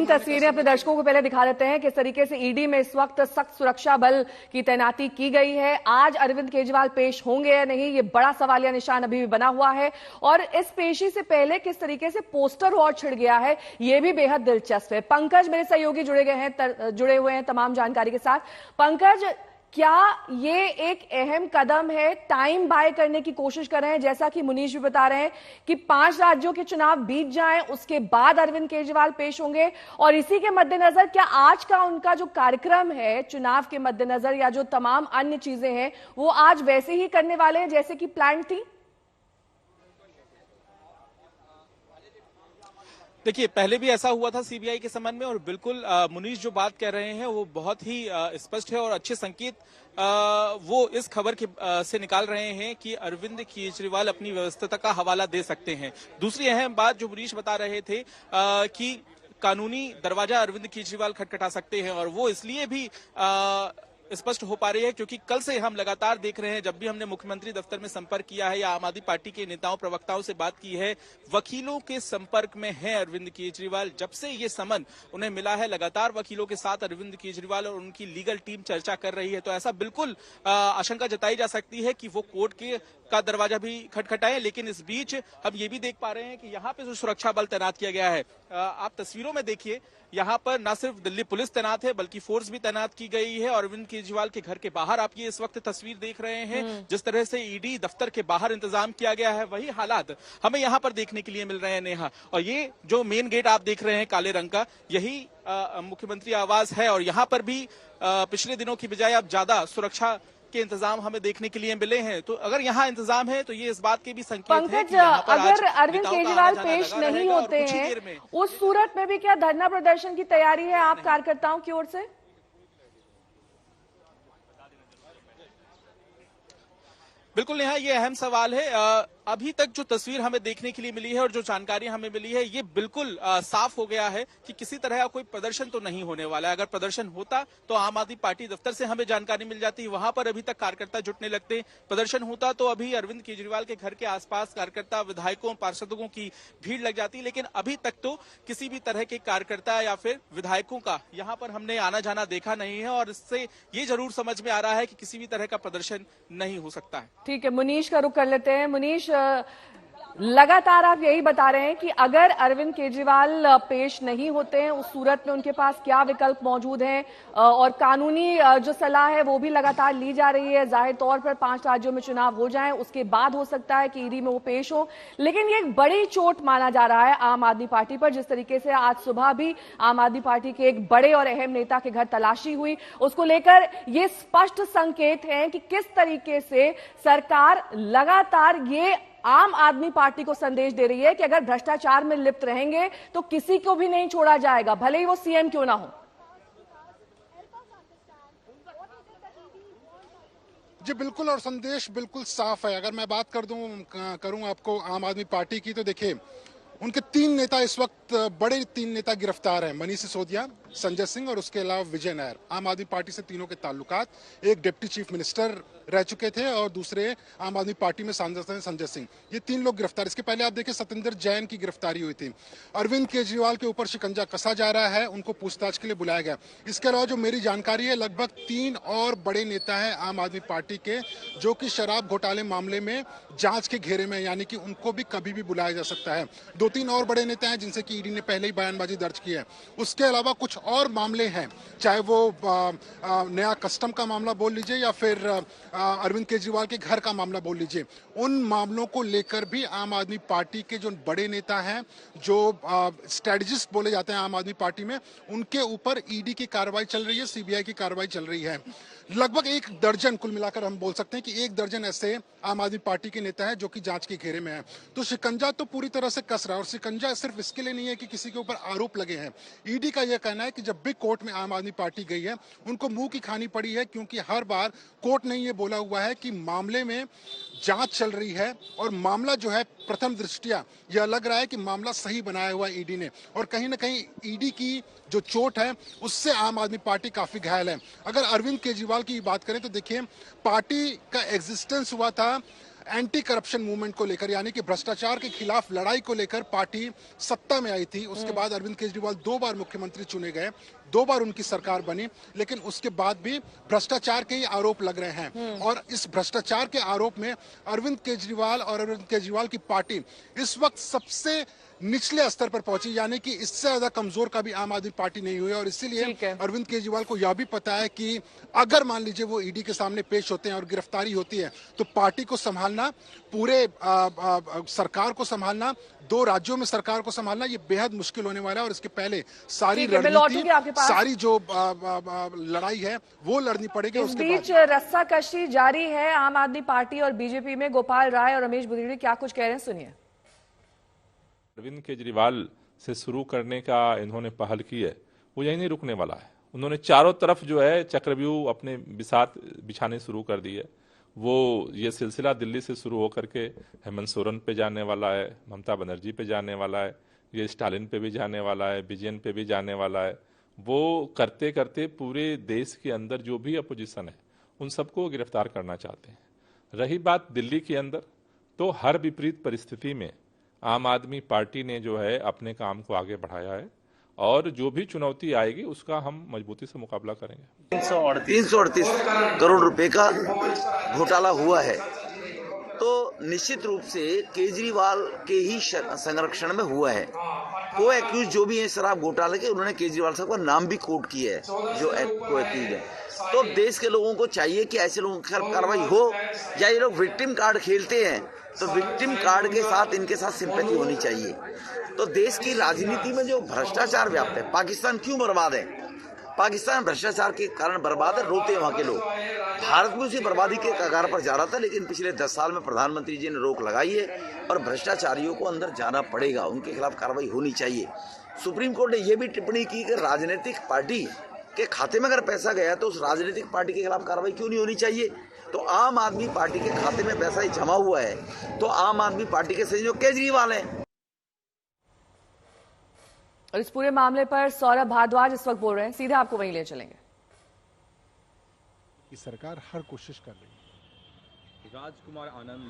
तस्वीरें अपने दर्शकों को पहले दिखा देते हैं किस तरीके से ईडी में इस वक्त सख्त सुरक्षा बल की तैनाती की गई है। आज अरविंद केजरीवाल पेश होंगे या नहीं, ये बड़ा सवालिया निशान अभी भी बना हुआ है। और इस पेशी से पहले किस तरीके से पोस्टर वॉर छिड़ गया है, ये भी बेहद दिलचस्प है। पंकज मेरे सहयोगी जुड़े हुए हैं तमाम जानकारी के साथ। पंकज, क्या ये एक अहम कदम है, टाइम बाय करने की कोशिश कर रहे हैं, जैसा कि मुनीश भी बता रहे हैं कि 5 राज्यों के चुनाव बीत जाएं उसके बाद अरविंद केजरीवाल पेश होंगे, और इसी के मद्देनजर क्या आज का उनका जो कार्यक्रम है चुनाव के मद्देनजर या जो तमाम अन्य चीजें हैं वो आज वैसे ही करने वाले हैं जैसे कि प्लान थी? देखिए, पहले भी ऐसा हुआ था सीबीआई के संबंध में, और बिल्कुल मुनीश जो बात कह रहे हैं वो बहुत ही स्पष्ट है और अच्छे संकेत वो इस खबर के से निकाल रहे हैं कि अरविंद केजरीवाल अपनी व्यवस्था का हवाला दे सकते हैं। दूसरी अहम बात जो मुनीश बता रहे थे कि कानूनी दरवाजा अरविंद केजरीवाल खटखटा सकते हैं, और वो इसलिए भी स्पष्ट हो पा रही है क्योंकि कल से हम लगातार देख रहे हैं, जब भी हमने मुख्यमंत्री दफ्तर में संपर्क किया है या आम आदमी पार्टी के नेताओं प्रवक्ताओं से बात की है, वकीलों के संपर्क में है अरविंद केजरीवाल। जब से ये समन उन्हें मिला है, लगातार वकीलों के साथ अरविंद केजरीवाल और उनकी लीगल टीम चर्चा कर रही है। तो ऐसा बिल्कुल आशंका जताई जा सकती है कि वो कोर्ट का दरवाजा भी खटखटाए। लेकिन इस बीच हम ये भी देख पा रहे हैं कि यहाँ पे जो सुरक्षा बल तैनात किया गया है, आप तस्वीरों में देखिए, यहाँ पर न सिर्फ दिल्ली पुलिस तैनात है बल्कि फोर्स भी तैनात की गई है। और अरविंद केजरीवाल के घर के बाहर आप ये इस वक्त तस्वीर देख रहे हैं, जिस तरह से ईडी दफ्तर के बाहर इंतजाम किया गया है, वही हालात हमें यहाँ पर देखने के लिए मिल रहे हैं, नेहा। और ये जो मेन गेट आप देख रहे हैं काले रंग का, यही मुख्यमंत्री आवास है, और यहाँ पर भी पिछले दिनों की बजाय अब ज्यादा सुरक्षा के इंतजाम हमें देखने के लिए मिले हैं। तो अगर यहाँ इंतजाम है तो ये इस बात के भी संकेत है कि अगर अरविंद केजरीवाल पेश नहीं होते हैं उस सूरत में भी क्या धरना प्रदर्शन की तैयारी है आप कार्यकर्ताओं की ओर से? बिल्कुल नेहा, ये अहम सवाल है। अभी तक जो तस्वीर हमें देखने के लिए मिली है और जो जानकारी हमें मिली है, ये बिल्कुल साफ हो गया है कि किसी तरह का कोई प्रदर्शन तो नहीं होने वाला है। अगर प्रदर्शन होता तो आम आदमी पार्टी दफ्तर से हमें जानकारी मिल जाती, वहां पर अभी तक कार्यकर्ता जुटने लगते। प्रदर्शन होता तो अभी अरविंद केजरीवाल के घर के आसपास कार्यकर्ता, विधायकों, पार्षदों की भीड़ लग जाती। लेकिन अभी तक तो किसी भी तरह के कार्यकर्ता या फिर विधायकों का यहाँ पर हमने आना जाना देखा नहीं है, और इससे ये जरूर समझ में आ रहा है कि किसी भी तरह का प्रदर्शन नहीं हो सकता है। ठीक है, मुनीश का रुख कर लेते हैं। मुनीश, लगातार आप यही बता रहे हैं कि अगर अरविंद केजरीवाल पेश नहीं होते हैं उस सूरत में उनके पास क्या विकल्प मौजूद हैं, और कानूनी जो सलाह है वो भी लगातार ली जा रही है। जाहिर तौर पर 5 राज्यों में चुनाव हो जाएं उसके बाद हो सकता है कि ईडी में वो पेश हो, लेकिन ये एक बड़ी चोट माना जा रहा है आम आदमी पार्टी पर। जिस तरीके से आज सुबह भी आम आदमी पार्टी के एक बड़े और अहम नेता के घर तलाशी हुई, उसको लेकर ये स्पष्ट संकेत है कि किस तरीके से सरकार लगातार ये आम आदमी पार्टी को संदेश दे रही है कि अगर भ्रष्टाचार में लिप्त रहेंगे तो किसी को भी नहीं छोड़ा जाएगा, भले ही वो सीएम क्यों ना हो। जी बिल्कुल, और संदेश बिल्कुल साफ है। अगर मैं बात करूं आपको आम आदमी पार्टी की, तो देखिए उनके 3 नेता इस वक्त, बड़े 3 नेता गिरफ्तार हैं। मनीष सिसोदिया, संजय सिंह और उसके अलावा विजय नायर। आम आदमी पार्टी से तीनों के ताल्लुकात, एक डिप्टी चीफ मिनिस्टर रह चुके थे और दूसरे आम आदमी पार्टी में सांसद हैं संजय सिंह। ये 3 लोग गिरफ्तार। इसके पहले आप देखिए सत्येंद्र जैन की गिरफ्तारी हुई थी। अरविंद केजरीवाल के ऊपर शिकंजा कसा जा रहा है, उनको पूछताछ के लिए बुलाया गया। इसके अलावा जो मेरी जानकारी है, लगभग 3 और बड़े नेता हैं आम आदमी पार्टी के जो कि शराब घोटाले मामले में जांच के घेरे में, यानी कि उनको भी कभी भी बुलाया जा सकता है। 2-3 और बड़े नेता हैं जिनसे कि ईडी ने पहले ही बयानबाजी दर्ज की है। उसके अलावा कुछ और मामले हैं, चाहे वो नया कस्टम का मामला बोल लीजिए या फिर अरविंद केजरीवाल के घर का मामला बोल लीजिए। उन मामलों को लेकर भी आम आदमी पार्टी के जो बड़े नेता हैं, जो स्ट्रेटजिस्ट बोले जाते हैं आम आदमी पार्टी में, उनके ऊपर ईडी की कार्रवाई चल रही है, सीबीआई की कार्रवाई चल रही है। लगभग 1 दर्जन, कुल मिलाकर हम बोल सकते हैं कि 1 दर्जन ऐसे आम आदमी पार्टी के नेता हैं जो कि जांच के घेरे में हैं। तो शिकंजा तो पूरी तरह से कस रहा है, और शिकंजा सिर्फ इसके लिए नहीं है कि किसी के ऊपर आरोप लगे हैं। ईडी का यह कहना है कि जब भी कोर्ट में आम आदमी पार्टी गई है उनको मुंह की खानी पड़ी है, क्योंकि हर बार कोर्ट ने यह बोला हुआ है कि मामले में जांच चल रही है, और मामला जो है प्रथम दृष्टिया यह लग रहा है कि मामला सही बनाया हुआ ईडी ने, और कहीं ना कहीं ईडी की जो चोट है उससे आम आदमी पार्टी काफी घायल है। अगर अरविंद केजरीवाल की बात करें तो देखिए, पार्टी का एग्जिस्टेंस हुआ था एंटी करप्शन मूवमेंट को लेकर, यानी कि भ्रष्टाचार के खिलाफ लड़ाई को लेकर पार्टी सत्ता में आई थी। उसके बाद अरविंद केजरीवाल 2 बार मुख्यमंत्री चुने गए, 2 बार उनकी सरकार बनी, लेकिन उसके बाद भी भ्रष्टाचार के ही आरोप लग रहे हैं। और इस भ्रष्टाचार के आरोप में अरविंद केजरीवाल की पार्टी इस वक्त सबसे निचले स्तर पर पहुंची, यानी कि इससे ज्यादा कमजोर कभी आम आदमी पार्टी नहीं हुई। और इसीलिए अरविंद केजरीवाल को यह भी पता है कि अगर मान लीजिए वो ईडी के सामने पेश होते हैं और गिरफ्तारी होती है, तो पार्टी को संभालना, पूरे सरकार को संभालना, 2 राज्यों में सरकार को संभालना, ये बेहद मुश्किल होने वाला है। और इसके पहले सारी रणनीति, सारी जो लड़ाई है वो लड़नी पड़ेगी। इस बीच रस्साकशी जारी है आम आदमी पार्टी और बीजेपी में। गोपाल राय और रमेश बुदेड़ी क्या कुछ कह रहे हैं, सुनिए। अरविंद केजरीवाल से शुरू करने का इन्होंने पहल की है, वो यही नहीं रुकने वाला है। उन्होंने चारों तरफ जो है चक्रव्यूह अपने बिछाने शुरू कर दी है। वो ये सिलसिला दिल्ली से शुरू होकर के हेमंत सोरेन पे जाने वाला है, ममता बनर्जी पे जाने वाला है, ये स्टालिन पे भी जाने वाला है, विजयन पे भी जाने वाला है। वो करते करते पूरे देश के अंदर जो भी अपोजिशन है उन सबको गिरफ्तार करना चाहते हैं। रही बात दिल्ली के अंदर, तो हर विपरीत परिस्थिति में आम आदमी पार्टी ने जो है अपने काम को आगे बढ़ाया है और जो भी चुनौती आएगी उसका हम मजबूती से मुकाबला करेंगे। 338 करोड़ रुपए का घोटाला हुआ है, तो निश्चित रूप से केजरीवाल के ही संरक्षण में हुआ है। को एक्यूज जो भी है शराब घोटाले के, उन्होंने केजरीवाल साहब का नाम भी कोट किया है जो को एक्यूज है। तो देश के लोगों को चाहिए कि ऐसे लोगों की कार्रवाई हो, या ये लोग विक्टिम कार्ड खेलते हैं तो विक्टिम कार्ड के साथ इनके साथ सिंपैथी होनी चाहिए। तो देश की राजनीति में जो भ्रष्टाचार व्याप्त है, पाकिस्तान क्यों बर्बाद है? पाकिस्तान भ्रष्टाचार के कारण बर्बाद है, रोते हैं वहां के लोग। भारत भी उसी बर्बादी के कगार पर जा रहा था, लेकिन पिछले 10 साल में प्रधानमंत्री जी ने रोक लगाई है और भ्रष्टाचारियों को अंदर जाना पड़ेगा, उनके खिलाफ कार्रवाई होनी चाहिए। सुप्रीम कोर्ट ने यह भी टिप्पणी की कि राजनीतिक पार्टी के खाते में अगर पैसा गया तो उस राजनीतिक पार्टी के खिलाफ कार्रवाई क्यों नहीं होनी चाहिए? तो आम आदमी पार्टी के खाते में पैसा ही जमा हुआ है, तो आम आदमी पार्टी के संयोजक केजरीवाल हैं। और इस पूरे मामले पर सौरभ भारद्वाज इस वक्त बोल रहे हैं, सीधे आपको वहीं ले चलेंगे। कि सरकार हर कोशिश कर रही है। राजकुमार आनंद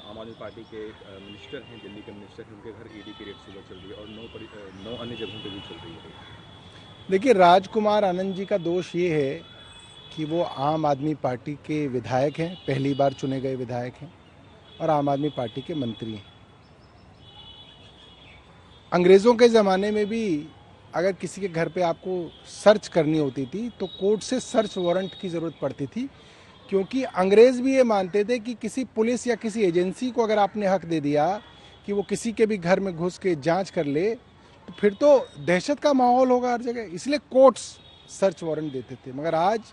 आम आदमी पार्टी के मिनिस्टर हैं, दिल्ली के मिनिस्टर हैं, उनके घर ईडी की रेड सुबह चल रही है और 9 अन्य जगहों पर भी चल रही है। देखिए, राजकुमार आनंद जी का दोष ये है कि वो आम आदमी पार्टी के विधायक हैं, पहली बार चुने गए विधायक हैं और आम आदमी पार्टी के मंत्री हैं। अंग्रेज़ों के ज़माने में भी अगर किसी के घर पे आपको सर्च करनी होती थी तो कोर्ट से सर्च वारंट की ज़रूरत पड़ती थी, क्योंकि अंग्रेज़ भी ये मानते थे कि किसी पुलिस या किसी एजेंसी को अगर आपने हक दे दिया कि वो किसी के भी घर में घुस के जांच कर ले, तो फिर तो दहशत का माहौल होगा हर जगह, इसलिए कोर्ट्स सर्च वारंट देते थे। मगर आज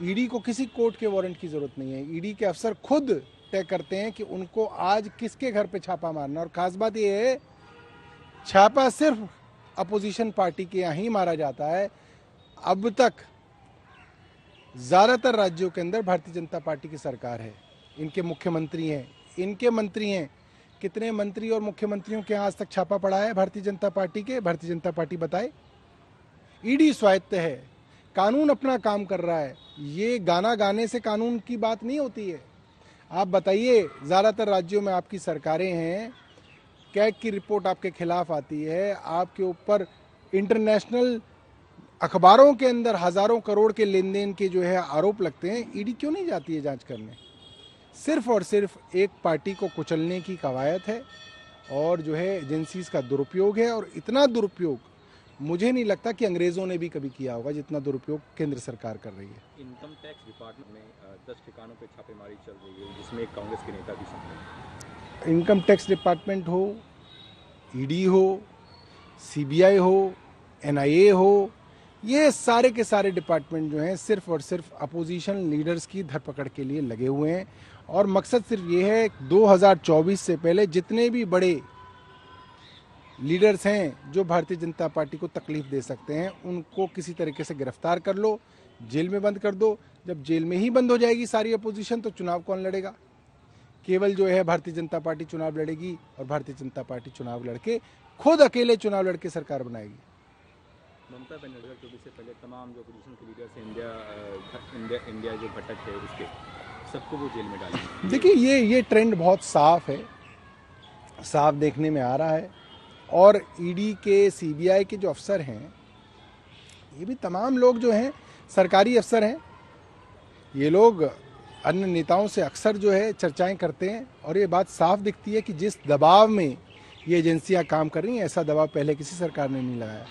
ईडी को किसी कोर्ट के वारंट की जरूरत नहीं है। ईडी के अफसर खुद तय करते हैं कि उनको आज किसके घर पे छापा मारना। और खास बात यह है, छापा सिर्फ अपोजिशन पार्टी के यहाँ ही मारा जाता है। अब तक ज्यादातर राज्यों के अंदर भारतीय जनता पार्टी की सरकार है, इनके मुख्यमंत्री हैं, कितने मंत्री और मुख्यमंत्रियों के आज तक छापा पड़ा है भारतीय जनता पार्टी के? भारतीय जनता पार्टी बताए। ईडी स्वायत्त है, कानून अपना काम कर रहा है। ये गाना गाने से कानून की बात नहीं होती है। आप बताइए, ज्यादातर राज्यों में आपकी सरकारें हैं, कैग की रिपोर्ट आपके खिलाफ आती है, आपके ऊपर इंटरनेशनल अखबारों के अंदर हजारों करोड़ के लेन देन के जो है आरोप लगते हैं, ईडी क्यों नहीं जाती है जांच करने? सिर्फ और सिर्फ एक पार्टी को कुचलने की कवायद है और जो है एजेंसीज का दुरुपयोग है। और इतना दुरुपयोग मुझे नहीं लगता कि अंग्रेजों ने भी कभी किया होगा जितना दुरुपयोग केंद्र सरकार कर रही है। इनकम टैक्स डिपार्टमेंट में 10 ठिकानों पे छापेमारी चल रही है, जिसमें एक कांग्रेस के नेता भी शामिल हैं। इनकम टैक्स डिपार्टमेंट हो, ईडी हो, सीबीआई हो, एनआईए हो, ये सारे के सारे डिपार्टमेंट जो हैं सिर्फ और सिर्फ अपोजिशन लीडर्स की धरपकड़ के लिए लगे हुए हैं। और मकसद सिर्फ ये है 2024 से पहले जितने भी बड़े लीडर्स हैं जो भारतीय जनता पार्टी को तकलीफ दे सकते हैं, उनको किसी तरीके से गिरफ्तार कर लो, जेल में बंद कर दो। जब जेल में ही बंद हो जाएगी सारी अपोजिशन, तो चुनाव कौन लड़ेगा? केवल जो है भारतीय जनता पार्टी चुनाव लड़ेगी और भारतीय जनता पार्टी चुनाव लड़के खुद अकेले चुनाव लड़के सरकार बनाएगी। ममता बनर्जी 2024 से पहले तमाम जो अपोजिशन के लीडर्स हैं इंडिया जो घटक है उसके सबको वो जेल में डालेंगे। देखिए ये ट्रेंड बहुत साफ है, साफ देखने में आ रहा है। और ईडी के सीबीआई के जो अफसर हैं ये भी तमाम लोग जो हैं सरकारी अफसर हैं। ये लोग अन्य नेताओं से अक्सर जो है चर्चाएं करते हैं और ये बात साफ दिखती है कि जिस दबाव में ये एजेंसियां काम कर रही हैं ऐसा दबाव पहले किसी सरकार ने नहीं लगाया।